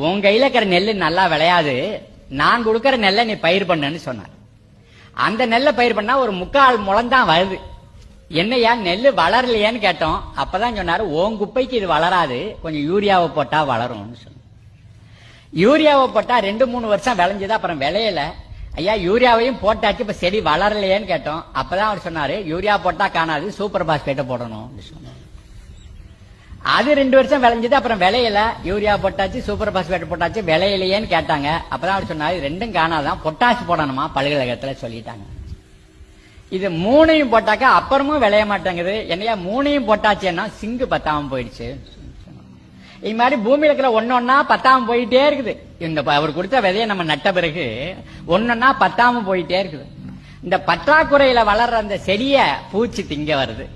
உன் கையில இருக்கிற நெல்லு நல்லா விளையாது, நான் கொடுக்கற நெல்லை நீ பயிர் பண்ணுன்னு சொன்னார். அந்த நெல்லை பயிர் பண்ணா ஒரு 3/4 முழம் தான் வருது. என்னையா நெல்லு வளரலையேன்னு கேட்டோம். அப்பதான் சொன்னாரு, உன் குப்பைக்கு இது வளராது, கொஞ்சம் யூரியாவை போட்டா வளரும்னு சொன்ன. யூரியாவை போட்டா 2-3 வருஷம் விளைஞ்சது, அப்புறம் விளையல. ஐயா யூரியாவையும் போட்டாச்சு, இப்ப செடி வளரலையேன்னு கேட்டோம். அப்பதான் அவர் சொன்னாரு, யூரியா போட்டா காணாது, சூப்பர் பாஸ்பேட்டை போடணும் சொன்னார். அது 2 வருஷம் விளைஞ்சது, அப்புறம் விளையல. யூரியா போட்டாச்சு, சூப்பர் பாஸ்பேட் போட்டாச்சு, விளையலையேன்னு கேட்டாங்க. அப்பதான் அவர் சொன்னாரு, ரெண்டும் காணாதான், பொட்டாசு போடணுமா பல்கலைக்கழகத்துல சொல்லிட்டாங்க. இது 3ஐயும் போட்டாக்கா அப்புறமும் விளைய மாட்டேங்குது. என்னையா 3ஐயும் போட்டாச்சுன்னா சிங்கு பத்தாம போயிடுச்சு. இது மாதிரி பூமியில இருக்கிற ஒன்னொன்னா பத்தாம போயிட்டே இருக்குது. இந்த அவர் கொடுத்த விதையை நம்ம நட்ட பிறகு ஒன்னொன்னா பத்தாம போயிட்டே இருக்குது. இந்த பற்றாக்குறையில வளர்ற அந்த செடிய பூச்சி திங்க வருது.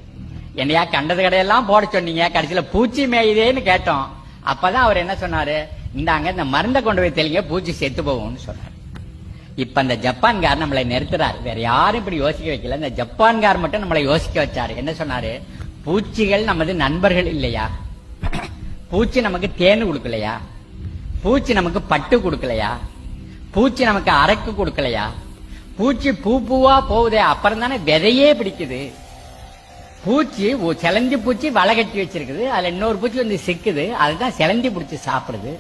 என்னையா கண்டது கடையெல்லாம் போட சொன்னீங்க, கடைசியில பூச்சி மேயுதேன்னு கேட்டோம். அப்பதான் அவர் என்ன சொன்னாரு, இந்தாங்க இந்த மருந்தை கொண்டு போய் தெளிங்க, பூச்சி செத்து போகும்னு சொன்னார். இப்ப அந்த ஜப்பான்கார் நம்மளை நிறுத்துறாரு. வேற யாரும் இப்படி யோசிக்க வைக்கல, இந்த ஜப்பான்கார் மட்டும் நம்மளை யோசிக்க வச்சாரு. என்ன சொன்னாரு, பூச்சிகள் நமது நண்பர்கள் இல்லையா, பூச்சி நமக்கு தேன் கொடுக்கலையா, பூச்சி நமக்கு பட்டு கொடுக்கலையா, பூச்சி நமக்கு அரக்கு கொடுக்கலையா, பூச்சி பூ பூவா போகுதே, அப்புறம் தானே விதையே பிடிக்குது. பூச்சி சிலந்தி பூச்சி வலை கட்டி வச்சிருக்குது, அதுல இன்னொரு பூச்சி வந்து சிக்குது, அதுதான் சிலந்தி பிடிச்சி சாப்பிடுது.